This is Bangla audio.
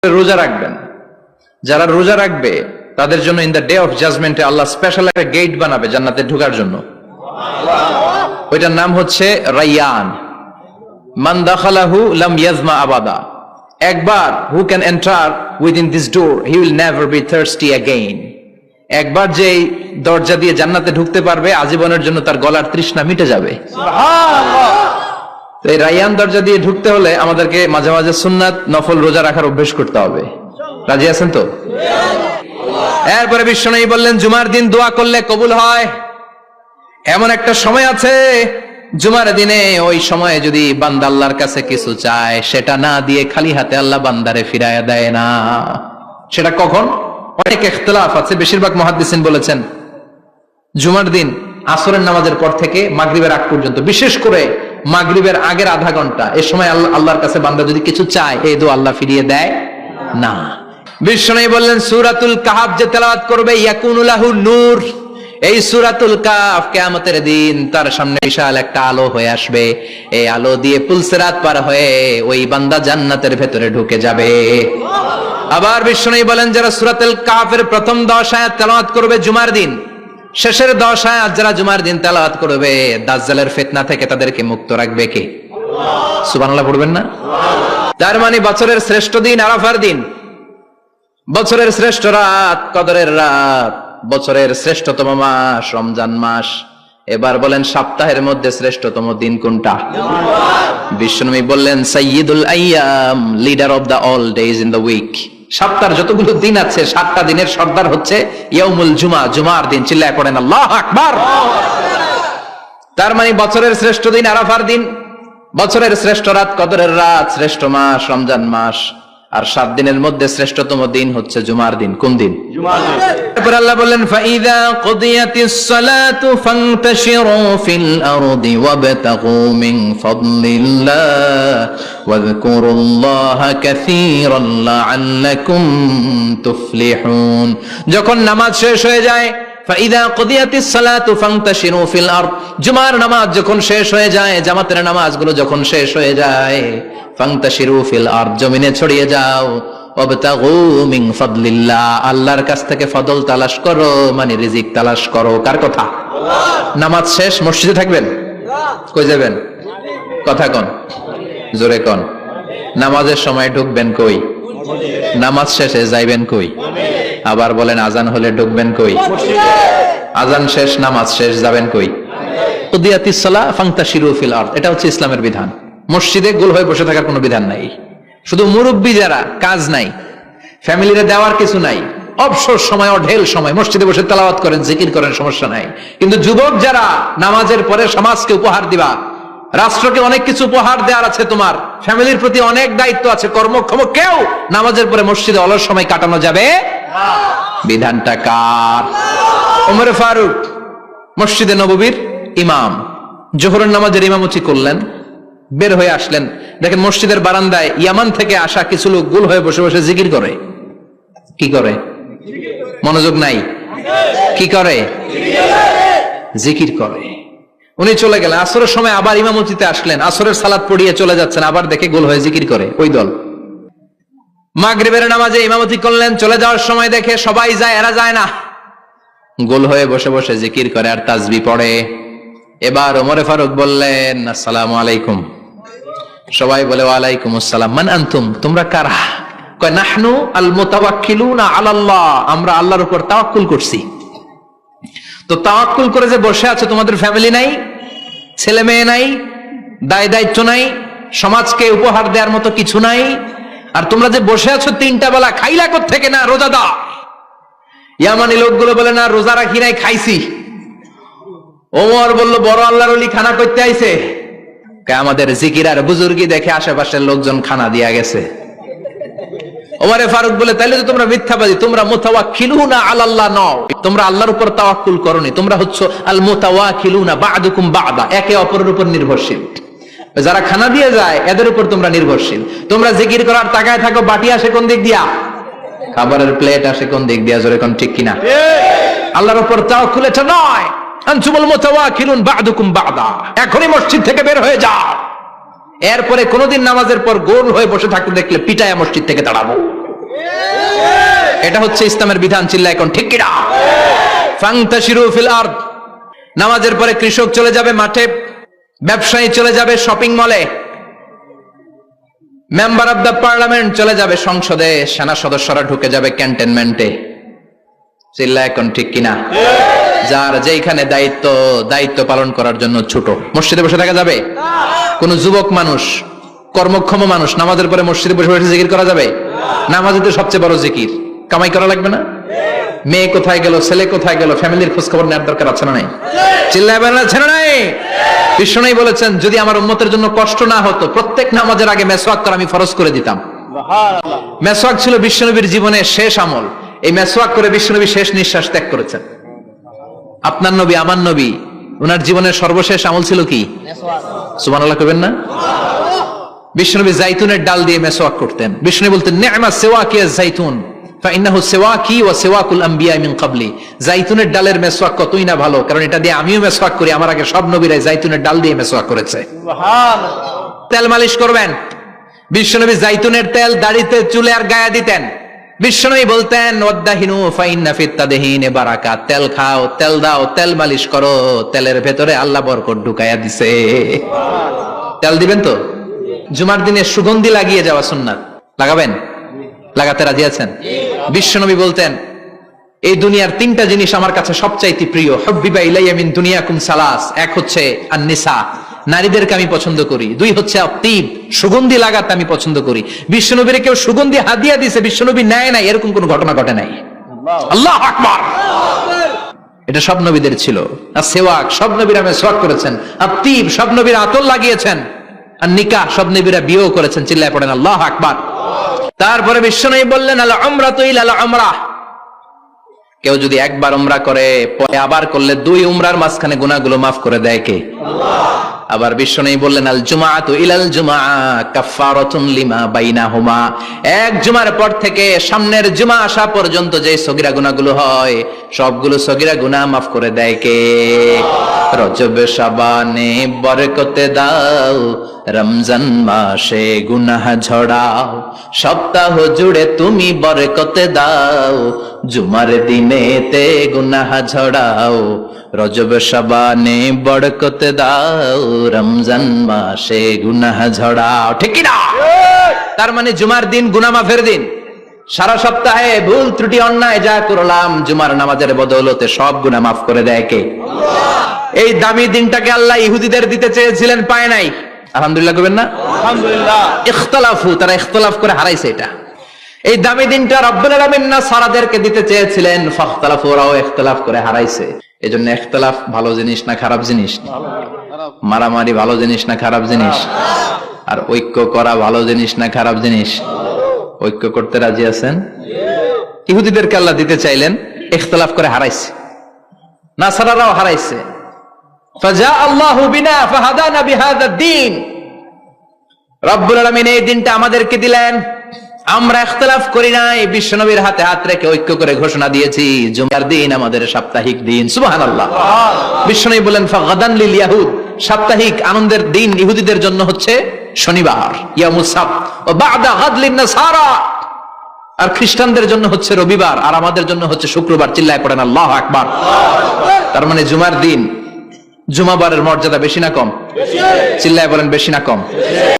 রোজা রাখবেন। যারা রোজা রাখবে তাদের জন্য ইন দ্য ডে অফ জাজমেন্টে আল্লাহ স্পেশাল একটা গেট বানাবে জান্নাতে ঢোকার জন্য। ওইটার নাম হচ্ছে রাইয়ান। মান দাখালাহু লাম ইয়াজমা আবাদা। একবার who can enter within this door he will never be thirsty again. একবার যে দরজা দিয়ে জান্নাতে ঢুকতে পারবে আজীবনের জন্য তার গলার তৃষ্ণা মিটে যাবে। এই রাইয়ান দরজা দিয়ে ঢুকতে হলে আমাদেরকে মাঝে মাঝে সুন্নাত নফল রোজা রাখার অভ্যেস করতে হবে। রাজি আছেন তো? এরপরে বিশ্বনবী বললেন জুমার দিন দোয়া করলে কবুল হয়। এমন একটা সময় আছে জুমার দিনে, ওই সময়ে যদি বান্দা আল্লাহর কাছে কিছু চায় সেটা না দিয়ে খালি হাতে আল্লাহ বান্দারে ফিরাইয়া দেয় না। সেটা কখন? অনেক ইখতিলাফ আছে। বেশিরভাগ মুহাদ্দিসিন বলেছেন জুমার দিন আসরের নামাজের পর থেকে মাগরিবের আগ পর্যন্ত, বিশেষ করে মাগরিবের আগের আধা ঘন্টা, এই সময় আল্লাহর কাছে বান্দা যদি কিছু চায় এই দোয়া আল্লাহ ফিরিয়ে দেয় না। বিশ্বনবী বললেন সূরাতুল কাহফ যে তেলাওয়াত করবে ইয়াকুনু লাহু নূর। এই সূরাতুল কাহফ কিয়ামতের দিন তার সামনে বিশাল একটা আলো হয়ে আসবে। এই আলো দিয়ে পুলসিরাত পার হয়ে ওই বান্দা জান্নাতের ভেতরে ঢুকে যাবে। আবার বিশ্বনবী বলেন যারা সূরাতুল কাহফের প্রথম 10 আয়াত তেলাওয়াত করবে জুমার দিন, শেষের 10 আয়াত যারা জুমার দিন তেলাওয়াত করবে, দাজ্জালের ফিতনা থেকে তাদেরকে মুক্ত রাখবে কে? সুবহানাল্লাহ পড়বেন না? তার মানে বছরের শ্রেষ্ঠ দিন আরাফার দিন, বছরের শ্রেষ্ঠ রাত কদরের রাত, বছরের শ্রেষ্ঠতম মাস রমজান মাস। এবার বলেন সপ্তাহের মধ্যে শ্রেষ্ঠতম দিন কোনটা? বিশ্বনবী বললেন সাইয়্যিদুল আইয়াম, leader of the all days in the week. সপ্তাহের যতগুলো দিন আছে 7টা দিনের সর্দার হচ্ছে ইয়াউমুল জুমা, জুমার দিন। চিল্লায় পড়েন আল্লাহু আকবার। তার মানে বছরের শ্রেষ্ঠ দিন আরাফার দিন, বছরের শ্রেষ্ঠ রাত কদরের রাত, শ্রেষ্ঠ মাস রমজান মাস, আর 7 দিনের মধ্যে শ্রেষ্ঠতম দিন হচ্ছে জুমার দিন। কোন দিন? জুমার দিন। তারপর আল্লাহ বললেন ফাইযা কুদিয়াতিস সালাতু ফান্তাশিরু ফিল আরদি ওয়াবতাগু মিন ফাদলিল্লাহ ওয়াযকুরুল্লাহা কাসীরান লাআল্লাকুম তুফলিহুন। যখন নামাজ শেষ হয়ে যায়, ফাইযা কুদিয়াতিস সালাতু ফান্তাশিরু ফিল আরদ, জুমার নামাজ যখন শেষ হয়ে যায়, জামাতের নামাজগুলো যখন শেষ হয়ে যায়, ফান্তাশিরু ফিল আরদ, জমিনে ছড়িয়ে যাও, ওয়াবতাগু মিন ফাদলিল্লাহ, আল্লাহর কাছ থেকে ফদল তালাশ করো, মানে রিজিক তালাশ করো। কার কথা? আল্লাহ। নামাজ শেষ মসজিদে থাকবেন? কই যাবেন? কথা কোন, জোরে কোন। নামাজের সময় ঢুকবেন কই? নামাজ শেষে যাইবেন কই? আবার বলেন আজান হলে ঢুকবেন কই? আজান শেষ নামাজ শেষ যাবেন কই? কুদিয়াতিস সালাহ ফান্তাশিরু ফিল আরদ, এটা হচ্ছে ইসলামের বিধান। মসজিদে গোল হয়ে বসে থাকার কোনো বিধান নাই। শুধু মুরব্বী যারা কাজ নাই, ফ্যামিলিরে দেওয়ার কিছু নাই, অবসর সময় অঢেল সময় মসজিদে বসে তেলাওয়াত করেন, জিকির করেন, সমস্যা নাই। কিন্তু যুবক যারা নামাজের পরে সমাজকে উপহার দিবা, রাষ্ট্রকে অনেক কিছু উপহার দেওয়ার আছে, তোমার ফ্যামিলির প্রতি অনেক দায়িত্ব আছে, কর্মক্ষম কেউ নামাজের পরে মসজিদে অলস সময় কাটানো যাবে না। বিধানটা কার? ওমর ফারুক মসজিদে নববীর ইমাম, জোহরের নামাজের ইমামতি করলেন, বের হয়ে আসলেন, দেখেন মসজিদের বারান্দায় ইয়ামান থেকে আসা কিছু লোক গোল হয়ে বসে বসে জিকির করে। কি করে? মনোযোগ নাই। কি করে? জিকির করে। উনি চলে গেলেন, আসরের সময় আবার ইমামতিতে আসলেন, আসরের সালাত পড়িয়ে চলে যাচ্ছেন, আবার দেখে গোল হয়ে জিকির করে ওই দল। মাগরিবের নামাজে ইমামতি করলেন, চলে যাওয়ার সময় দেখে সবাই যায়, এরা যায় না, গোল হয়ে বসে বসে জিকির করে আর তাসবিহ পড়ে। এবার ওমরে ফারুক বললেন আসসালামু আলাইকুম। সবাই বলে ওয়ালাইকুম আসসালাম। মান আনতুম, তোমরা কারা? কয় নাহনু আল মুতাওয়াক্কিলুনা আলাল্লাহ, আমরা আল্লাহর উপর তাওয়াক্কুল করছি। তো তাওয়াক্কুল করে যে বসে আছো, তোমাদের ফ্যামিলি নাই, ছেলে মেয়ে নাই, দায় দায়িত্ব নাই, সমাজকে উপহার দেওয়ার মতো কিছু নাই, আর তোমরা যে বসে আছো 3টা বেলা খাইলা কোত্থেকে? না রোজাদা। ইয়ামানি লোকগুলো বলে না রোজা রাখি নাই, খাইছি। ওমর বলল বড় আল্লাহর ওলি খানা করতে আইছে। আমাদের জিকির আর বুজুর্গি দেখে আশেপাশের লোকজন খানা দিয়া গেছে। ওমরে ফারুক বলে তাইলে তো তোমরা মিথ্যাবাদী, তোমরা মুতাওয়াক্কিলুনা আলাল্লাহ নও, তোমরা আল্লাহর উপর তাওয়াক্কুল করনি, তোমরা হচ্ছে আল মুতাওয়াক্কিলুনা বা'দুকুম বা'দা, একে অপরের উপর নির্ভরশীল। যারা খানা দিয়ে যায় এদের উপর তোমরা নির্ভরশীল। তোমরা জিকির করার তাকায় থাকো, বাটি আসে কোন দিক দিয়া? খাবারের প্লেট আসে কোন দিক দিয়া? জোরে কোন, ঠিক কিনা? আল্লাহর উপর তাওয়াক্কুল এটা নয়। আনতুমুল মুতাওয়াক্কিলুন বা'দুকুম বা'দা, এখনই মসজিদ থেকে বের হয়ে যাও। এরপরে কোনদিন নামাজের পর গোল হয়ে বসে থাকতে দেখলে পিটায়া মসজিদ থেকে তাড়াবো। এটা হচ্ছে ইসলামের বিধান। চিল্লায় এখন ঠিক কিনা? ফান্তাশিরু ফিল আরদ। নামাজের পরে কৃষক চলে যাবে মাঠে, ব্যবসায়ী চলে যাবে শপিং মলে, মেম্বার অব দ্য পার্লামেন্ট চলে যাবে সংসদে, সেনা সদস্যরা ঢুকে যাবে ক্যান্টনমেন্টে। চিল্লায় এখন ঠিক কিনা? যার যেখানে দায়িত্ব পালন করার জন্য ছোট, মসজিদে বসে থাকা যাবে? কোন যুবক মানুষ, কর্মক্ষম মানুষ নামাজের পরে মসজিদে বসে বসে জিকির করা যাবে? নামাজে তো সবচেয়ে বড় জিকির। কামাই করা লাগবে না? মেয়ে কোথায় গেল, ছেলে কোথায় গেল, ফ্যামিলির খোঁজ খবর নেওয়ার দরকার আছে না নাই? চিল্লায় বলেন আছে না নাই? বিষ্ণু বলেছেন যদি আমার উম্মতের জন্য কষ্ট না হতো প্রত্যেক নামাজের আগে মেসওয়াক করা আমি ফরজ করে দিতাম। মেসওয়াক ছিল বিশ্বনবীর জীবনের শেষ আমল। এই মেসওয়াক করে বিশ্বনবী শেষ নিঃশ্বাস ত্যাগ করেছেন। আপনার নবী, আমার নবী, ওনার জীবনের সর্বশেষ আমল ছিল কি? সুবহানাল্লাহ কইবেন না? বিশ্বনবী জাইতুনের ডাল দিয়ে মেসওয়াক করতেন। বিষ্ণু বলতেন নি'মা সিওয়াকিয়া জাইতুন ফাইন্নাহু সিওয়াকি ওয়া সিওয়াকুল আমবিয়া মিন ক্বাবলি। জাইতুনের ডালের মেসওয়াক কতই না ভালো, কারণ এটা দিয়ে আমিও মেসওয়াক করি, আমার আগে সব নবীরাই জাইতুনের ডাল দিয়ে মেসওয়াক করেছে। সুবহানাল্লাহ। তেল মালিশ করবেন, বিশ্বনবী জাইতুনের তেল দাড়িতে, চুলে আর গায়ে দিতেন। বিশ্বনবী বলতেন ওয়াদাহিনু ফাইন্না ফিত তাদহিনে বারাকা। তেল খাও, তেল দাও, তেল মালিশ করো, তেলের ভেতরে আল্লাহ বরকত ঢুকাইয়া দিছে। তেল দিবেন তো? জুমার দিনে সুগন্ধি লাগিয়ে যাওয়া সুন্নাত। লাগাবেন? লাগাতে রাজি আছেন? বিশ্বনবী বলতেন এই দুনিয়ার তিনটা জিনিস আমার কাছে সবচাইতে প্রিয়। হুব্বিবা ইলাইয়া মিন দুনিয়াকুম সালাস। এক হচ্ছে আন-নিসা, নারীদেরকে আমি পছন্দ করি। দুই হচ্ছে আতিব, সুগন্ধি লাগাতে আমি পছন্দ করি। বিশ্বনবীর কেউ সুগন্ধি হাদিয়া দিয়েছে, বিশ্বনবী নেয় নাই, এরকম কোন ঘটনা ঘটে নাই। আল্লাহু আকবার। এটা সব নবীদের ছিল। আর সেওয়াক, সব নবীরা মেসওয়াক করেছেন। আতিব, সব নবীরা আতর লাগিয়েছেন। আর নিকাহ, সব নবীরা বিয়েও করেছেন। চিল্লায় পড়েন আল্লাহু আকবার। তারপরে বিশ্বনবী বললেন আল উমরাতু ইলাল উমরাহ। কেউ যদি একবার উমরা করে পরে আবার করলে দুই উমরার মাঝখানে গুনাহগুলো মাফ করে দেয় কে? আল্লাহ। আবার বিশ্বনবী বললেন আল জুমআতু ইলাল জুমআ কাফফারাতুন লিমা বাইনাহুমা। এক জুমার পর থেকে সামনের জুমা আসা পর্যন্ত যে সগীরা গুনাহগুলো হয় সবগুলো সগীরা গুনাহ মাফ করে দেয় কে? রজব শাবানে বরকতে দাও, রমজান মাসে গুনাহ ঝড়াও, সপ্তাহ জুড়ে তুমি বরকতে দাও, জুমার দিনেতে গুনাহ ঝড়াও, রজব শাবানে বরকতে দাও, রমজান মাসে গুনাহ ঝড়াও। ঠিক কি না? তার মানে জুমার দিন গুনাহ মাফের দিন। সারা সপ্তাহে ভুল ত্রুটি অন্যায় যা করলাম জুমার নামাজের বদৌলতে সব গুনাহ মাফ করে দেয় কে? আল্লাহ। এই দামি দিনটাকে আল্লাহ ইহুদিদের দিতে চেয়েছিলেন, পায় নাই। আলহামদুলিল্লাহ কইবেন না? আলহামদুলিল্লাহ। ইখতিলাফু, তারা ইখতিলাফ করে হারাইছে এটা। এই দামি দিনটা রব্বুল আলামিন নাসারাদেরকে দিতে চেয়েছিলেন, ফাখতালাফু, ওরাও ইখতিলাফ করে হারাইছে। এজন্য ইখতিলাফ ভালো জিনিস না খারাপ জিনিস? মারামারি ভালো জিনিস না খারাপ জিনিস? আর ঐক্য করা ভালো জিনিস না খারাপ জিনিস? ঐক্য করতে রাজি আছেন? ইহুদিদেরকে আল্লাহ দিতে চাইলেন, ইখতিলাফ করে হারাইছে। নাসারারাও হারাইছে। ফাজা আল্লাহু বিনা ফাহাদানা বিহাদা দ্বীন। রব্বুল আলামিন এই দিনটা আমাদেরকে দিলেন, আমরা ইখতিলাফ করি নাই, বিশ্বনবীর হাতে হাত রেখে ঐক্য করে ঘোষণা দিয়েছি জুমার দিন আমাদের সাপ্তাহিক দিন। সুবহানাল্লাহ। বিশ্বনবী বলেন ফাগাদান লিল ইয়াহুদ, সাপ্তাহিক আনন্দের দিন ইহুদিদের জন্য হচ্ছে শনিবার, ইয়ামুস সাbt, ও বাদা গাদ লিন নাসারা, আর খ্রিস্টানদের জন্য হচ্ছে রবিবার, আর আমাদের জন্য হচ্ছে শুক্রবার। চিল্লায় পড়েন আল্লাহু আকবার। তার মানে জুমার দিন, জুমাবারের মর্যাদা বেশি না কম? চিল্লায় বলেন বেশি না কম?